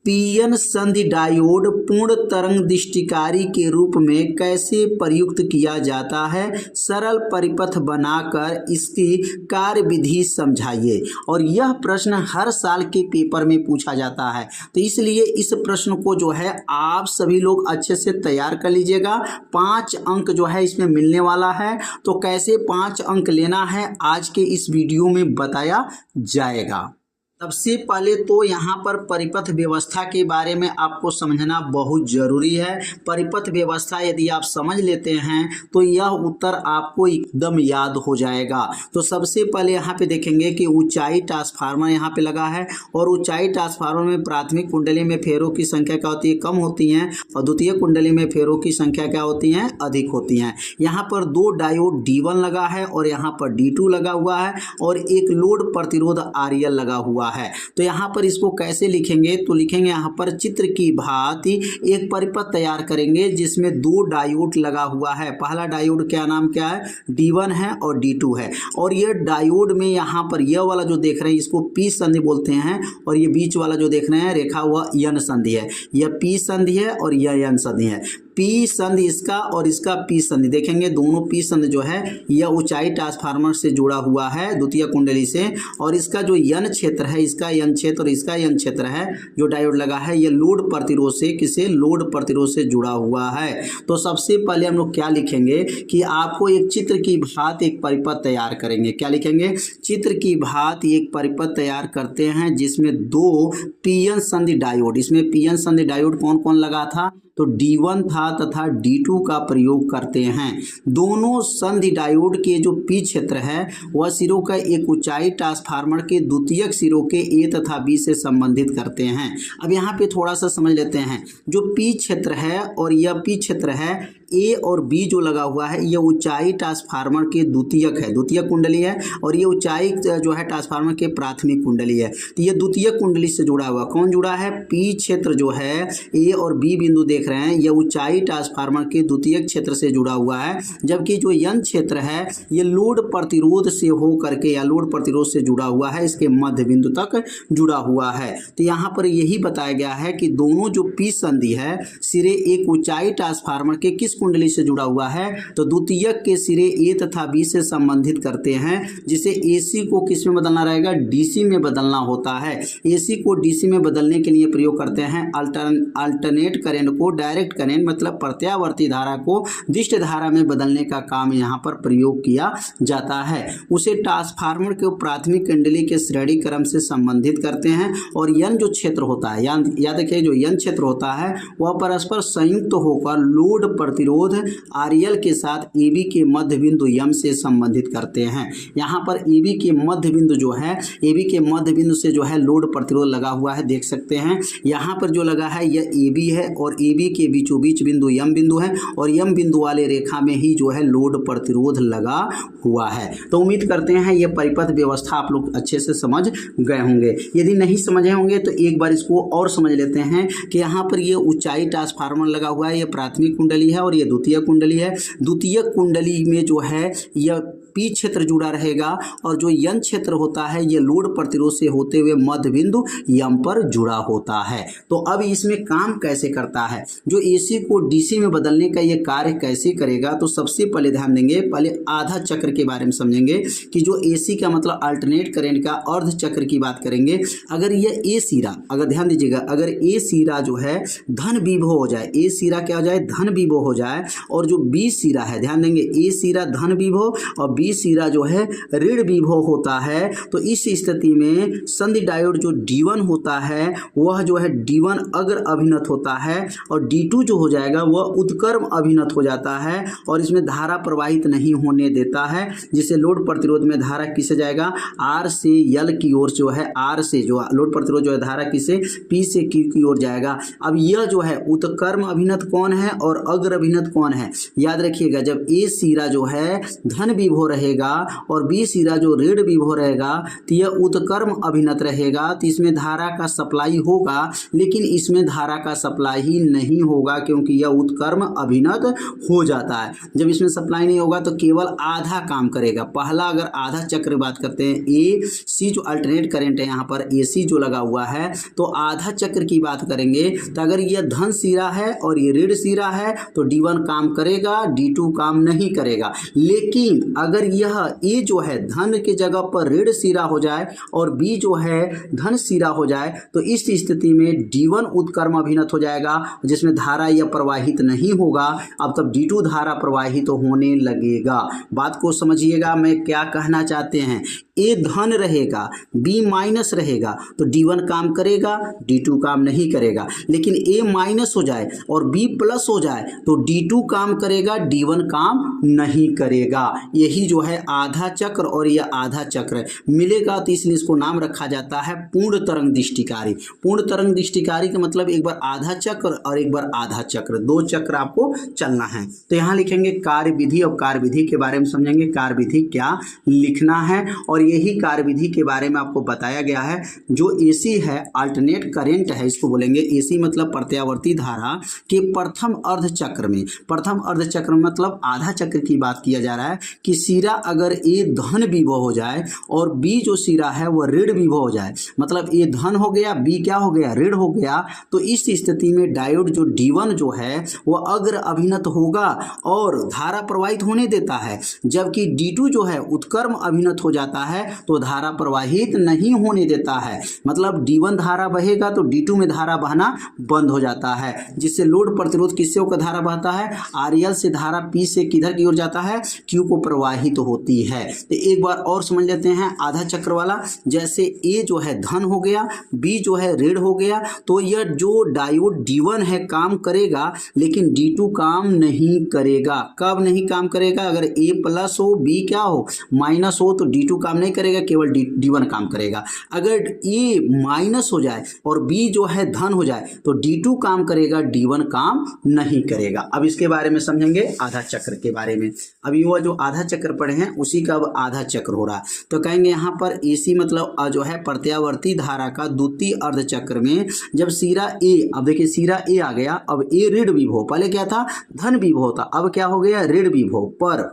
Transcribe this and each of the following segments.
PN संधि diode पूर्ण तरंग दृष्टिकारी के रूप में कैसे प्रयुक्त किया जाता है, सरल परिपथ बनाकर इसकी कार्यविधि समझाइए। और यह प्रश्न हर साल के पेपर में पूछा जाता है, तो इसलिए इस प्रश्न को जो है आप सभी लोग अच्छे से तैयार कर लीजिएगा। 5 अंक जो है इसमें मिलने वाला है, तो कैसे 5 अंक लेना है आज के इस वीडियो में बताया जाएगा। सबसे पहले तो यहाँ पर परिपथ व्यवस्था के बारे में आपको समझना बहुत ज़रूरी है। परिपथ व्यवस्था यदि आप समझ लेते हैं तो यह उत्तर आपको एकदम याद हो जाएगा। तो सबसे पहले यहाँ पे देखेंगे कि ऊंचाई ट्रांसफार्मर यहाँ पे लगा है, और ऊंचाई ट्रांसफार्मर में प्राथमिक कुंडली में फेरों की संख्या क्या होती है, कम होती हैं, और द्वितीय कुंडली में फेरों की संख्या क्या होती हैं, अधिक होती हैं। यहाँ पर 2 डायोड D1 लगा है और यहाँ पर D2 लगा हुआ है, और एक लोड प्रतिरोध RL लगा हुआ है। तो यहाँ पर इसको कैसे लिखेंगे, तो लिखेंगे यहाँ पर चित्र की भांति एक परिपथ तैयार करेंगे जिसमें 2 डायोड लगा हुआ है। पहला डायोड क्या नाम क्या है, D1 है और D2 है, और ये डायोड में यहाँ पर यह वाला जो देख रहे हैं इसको P संधि बोलते हैं, और ये बीच वाला जो देख रहे हैं रेखा हुआ N संधि है। यह P संधि है और यह N संधि है। P संधि इसका और इसका P संधि, देखेंगे दोनों P संधि जो है यह ऊंचाई ट्रांसफार्मर से जुड़ा हुआ है द्वितीय कुंडली से, और इसका जो N क्षेत्र है, इसका N क्षेत्र और इसका N क्षेत्र है जो डायोड लगा है, यह लोड प्रतिरोध से, किसे, लोड प्रतिरोध से जुड़ा हुआ है। तो सबसे पहले हम लोग क्या लिखेंगे कि आपको एक चित्र की भांति एक परिपथ तैयार करेंगे। क्या लिखेंगे, चित्र की भांति एक परिपथ तैयार करते हैं जिसमें 2 पीएन संधि डायोड, इसमें पीएन संधि डायोड कौन कौन लगा था, तो D1 था तथा D2 का प्रयोग करते हैं। दोनों संधि डायोड के जो P क्षेत्र है वह सिरों का एक ऊंचाई ट्रांसफार्मर के द्वितीयक सिरों के A तथा B से संबंधित करते हैं। अब यहाँ पे थोड़ा सा समझ लेते हैं, जो P क्षेत्र है और यह P क्षेत्र है, A और B जो लगा हुआ है यह ऊंचाई ट्रांसफार्मर के द्वितीयक है, द्वितीय कुंडली है, और ये ऊंचाई जो है ट्रांसफार्मर के प्राथमिक कुंडली है। तो ये द्वितीय कुंडली से जुड़ा हुआ, कौन जुड़ा है, P क्षेत्र जो है A और B बिंदु देख रहे हैं, यह ऊंचाई ट्रांसफार्मर के द्वितीय क्षेत्र से जुड़ा हुआ है, जबकि जो N क्षेत्र है ये लोड प्रतिरोध से हो करके या लोड प्रतिरोध से जुड़ा हुआ है, इसके मध्य बिंदु तक जुड़ा हुआ है। तो यहाँ पर यही बताया गया है कि दोनों जो P संधि है सिरे एक ऊंचाई ट्रांसफार्मर के किस कुंडली से जुड़ा हुआ है, तो द्वितीयक के सिरे A तथा B से संबंधित करते हैं, जिसे AC को किस में बदलना रहेगा, DC में बदलना होता है। AC को DC में बदलने के लिए प्रयोग करते हैं अल्टरनेट करंट को डायरेक्ट करंट, मतलब प्रत्यावर्ती धारा को दिष्ट धारा में बदलने का काम यहाँ पर प्रयोग किया जाता है। उसे ट्रांसफार्मर के प्राथमिक कुंडली के श्रेणी क्रम से संबंधित करते हैं, और N जो क्षेत्र होता है, याद रखिए जो N क्षेत्र होता है वह परस्पर संयुक्त होकर लोड प्रतिरोध RL के साथ AB के मध्य बिंदु M से संबंधित करते हैं। यहाँ पर AB के मध्य बिंदु जो है, AB के मध्य बिंदु से जो है लोड प्रतिरोध लगा हुआ है, देख सकते हैं यहाँ पर जो लगा है यह AB है, और AB के बीचों बीच बिंदु M बिंदु है, और M बिंदु वाले रेखा में ही जो है लोड प्रतिरोध लगा हुआ है। तो उम्मीद करते हैं ये परिपथ व्यवस्था आप लोग अच्छे से समझ गए होंगे। यदि नहीं समझे होंगे तो एक बार इसको और समझ लेते हैं कि यहाँ पर ये ऊंचाई ट्रांसफार्मर लगा हुआ है, ये प्राथमिक कुंडली है और ये द्वितीय कुंडली है। द्वितीय कुंडली में जो है यह P क्षेत्र जुड़ा रहेगा, और जो N क्षेत्र होता है ये लोड प्रतिरोध से होते हुए मध्य बिंदु M पर जुड़ा होता है। तो अब इसमें काम कैसे करता है, जो AC को DC में बदलने का ये कार्य कैसे करेगा, तो सबसे पहले ध्यान देंगे, पहले आधा चक्र के बारे में समझेंगे कि जो AC का मतलब अल्टरनेट करंट का अर्ध चक्र की बात करेंगे। अगर यह A सिरा, अगर ध्यान दीजिएगा, अगर A सिरा जो है धन विभव हो जाए, A सिरा क्या हो जाए, धन विभव हो जाए, और जो B सिरा है, ध्यान देंगे A सिरा धन विभव और B सिरा जो है ऋण विभव होता है, तो इस स्थिति में संधि डायोड जो D1 होता है वह जो है D1 अग्र अभिनत होता है, और D2 जो हो जाएगा वह उत्क्रम अभिनत हो जाता है, और इसमें धारा प्रवाहित नहीं होने देता है, जिससे लोड प्रतिरोध में धारा किसे जाएगा, R से L की ओर जो है, R से जो लोड प्रतिरोध जो है धारा किसे, P से Q की ओर जाएगा। अब यह जो है उत्क्रम अभिनत कौन है और अग्र अभिनत कौन है, याद रखिएगा जब A सिरा जो है धन विभव विभव रहेगा और बी सिरा जो ऋण विभव रहेगा तो यह उत्क्रम अभिनत रहेगा। तो इसमें धारा का सप्लाई होगा, लेकिन इसमें धारा का सप्लाई ही नहीं होगा क्योंकि यह उत्क्रम अभिनत हो जाता है। जब इसमें सप्लाई नहीं होगा तो केवल आधा काम करेगा। पहला अगर आधा चक्र बात करते हैं, ए सी जो अल्टरनेट करंट है यहाँ पर ए सी जो लगा हुआ है, तो आधा चक्र की बात करेंगे तो अगर यह धन सिरा है और ये ऋण सिरा है तो D1 काम करेगा, D2 काम नहीं करेगा। लेकिन अगर यह ए जो है धन के जगह पर ऋण सिरा हो जाए और बी जो है धन सिरा हो जाए तो इस स्थिति में D1 उत्क्रम अभिनत हो जाएगा, जिसमें धारा यह प्रवाहित नहीं होगा। अब तब D2 धारा प्रवाहित तो होने लगेगा। बात को समझिएगा, मैं क्या कहना चाहते हैं। ए धन रहेगा, बी माइनस रहेगा तो D1 काम करेगा, D2 काम नहीं करेगा। लेकिन ए माइनस हो जाए और बी प्लस हो जाए तो D2 काम करेगा, D1 काम नहीं करेगा। यही जो है आधा चक्र और यह आधा चक्र मिलेगा, तो इसलिए इसको नाम रखा जाता है पूर्ण तरंग दृष्टिकारी। पूर्ण तरंग दृष्टिकारी का मतलब एक बार आधा चक्र और एक बार आधा चक्र, दो चक्र आपको चलना है। तो यहाँ लिखेंगे कार्य विधि और कार्य विधि के बारे में समझेंगे कार्य विधि क्या लिखना है। और यही कार्य विधि के बारे में आपको बताया गया है। जो एसी है अल्टरनेट करंट है, इसको बोलेंगे एसी मतलब प्रत्यावर्ती धारा के प्रथम अर्ध चक्र में, प्रथम अर्ध चक्र मतलब आधा चक्र की बात किया जा रहा है कि सिरा अगर ए धन विभव हो जाए और बी जो सिरा है वह ऋण विभव हो जाए, मतलब ए धन हो गया बी क्या हो गया ऋण हो गया, तो इस स्थिति में डायोड जो D1 जो है वह अग्र अभिनत होगा और धारा प्रवाहित होने देता है, जबकि D2 जो है उत्क्रम अभिनत हो जाता है तो धारा प्रवाहित नहीं होने देता है। मतलब D1 धारा बहेगा तो D2 में धारा बहना बंद हो जाता है, जिससे लोड प्रतिरोध किससे होकर धारा बहता है, RL से धारा P से किधर की ओर जाता है, Q को प्रवाहित होती है। तो एक बार और समझ लेते हैं आधा चक्र वाला। जैसे A जो है धन हो गया, B जो है ऋण हो गया, तो यह जो डायोड D1 है काम करेगा लेकिन D2 काम नहीं करेगा। कब नहीं काम करेगा, अगर A प्लस हो B क्या हो माइनस हो तो D2 काम नहीं करेगा, केवल D1 काम करेगा। अगर A माइनस हो जाए और B जो है धन हो जाए तो D2 काम करेगा, D1 काम नहीं करेगा। अब इसके बारे में समझेंगे आधा चक्र के बारे में। अभी वो जो आधा चक्र पढ़े हैं उसी का अब आधा चक्र हो रहा है। तो कहेंगे यहाँ पर AC मतलब जो है प्रत्यावर्ती धारा का द्वितीय अर्ध चक्र में जब सिरा A, अब देखिए सिरा A आ गया, अब A ऋण विभव, पहले क्या था धन विभव था, अब क्या हो गया ऋण विभव पर,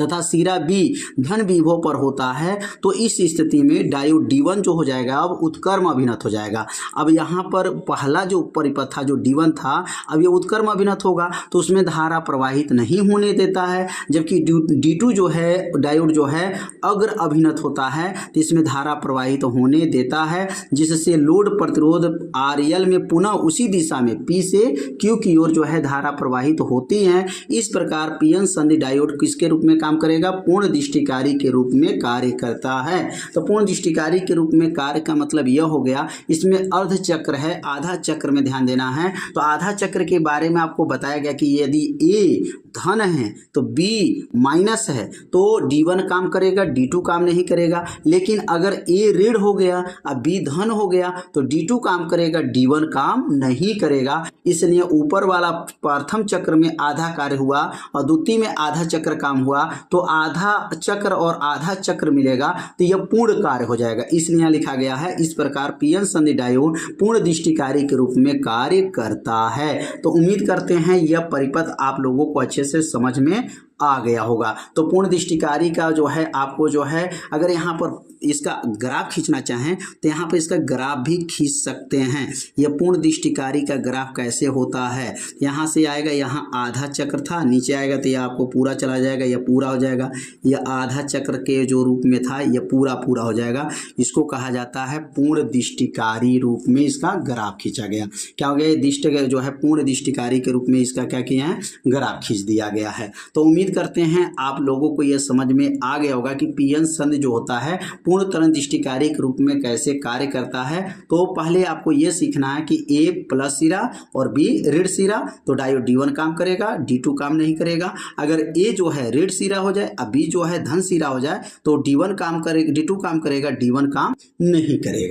तथा सिरा बी धन विभव पर होता है, तो इस स्थिति में डायोड D1 जो हो जाएगा अब उत्क्रम अभिनत हो जाएगा। अब यहाँ पर पहला जो परिपथ था जो D1 था, अब ये उत्क्रम अभिनत होगा तो उसमें धारा प्रवाहित नहीं होने देता है, जबकि D2 जो है डायोड जो है अग्र अभिनत होता है तो इसमें धारा प्रवाहित होने देता है, जिससे लोड प्रतिरोध RL में पुनः उसी दिशा में P से Q की ओर जो है धारा प्रवाहित होती है। इस प्रकार PN संधि डायोड किसके रूप में काम करेगा, पूर्ण दृष्टिकारी के रूप में कार्य करता है। तो पूर्ण दृष्टिकारी के रूप में कार्य का मतलब यह हो गया, इसमें अर्ध चक्र है, आधा चक्र में ध्यान देना है। तो आधा चक्र के बारे में आपको बताया गया कि यदि A धन है तो B माइनस है तो D1 काम करेगा, D2 काम नहीं करेगा। लेकिन अगर A ऋण हो गया और B धन हो गया तो D2 काम करेगा, D1 काम नहीं करेगा। इसलिए ऊपर वाला प्रथम चक्र में आधा कार्य हुआ और द्वितीय में आधा चक्र काम हुआ, तो आधा चक्र और आधा चक्र मिलेगा तो यह पूर्ण कार्य हो जाएगा। इसलिए यहाँ लिखा गया है इस प्रकार PN संधि डायोड पूर्ण दृष्टिकारी के रूप में कार्य करता है। तो उम्मीद करते हैं यह परिपथ आप लोगों को अच्छे से समझ में आ गया होगा। तो पूर्ण दृष्टिकारी का जो है आपको जो है अगर यहाँ पर इसका ग्राफ खींचना चाहें तो यहाँ पर इसका ग्राफ भी खींच सकते हैं। यह पूर्ण दृष्टिकारी का ग्राफ कैसे होता है, यहाँ से आएगा, यहाँ आधा चक्र था, नीचे आएगा तो यह आपको पूरा चला जाएगा, यह पूरा हो जाएगा। यह आधा चक्र के जो रूप में था यह पूरा पूरा हो जाएगा। इसको कहा जाता है पूर्ण दृष्टिकारी रूप में इसका ग्राफ खींचा गया। क्या हो गया, दृष्टि जो है पूर्ण दृष्टिकारी के रूप में इसका क्या किया है, ग्राफ खींच दिया गया है। तो उम्मीद करते हैं आप लोगों को यह समझ में आ गया होगा कि PN संधि जो होता है पूर्ण तरंग दृष्टिकारी के रूप में कैसे कार्य करता है। तो पहले आपको यह सीखना है कि A प्लस सिरा और B ऋण सिरा, तो डायोड D1 काम करेगा, D2 काम नहीं करेगा। अगर A जो है ऋण सिरा हो जाए और B जो है धन सिरा हो जाए तो D1 काम करेगा, D2 काम करेगा, D1 काम नहीं करेगा।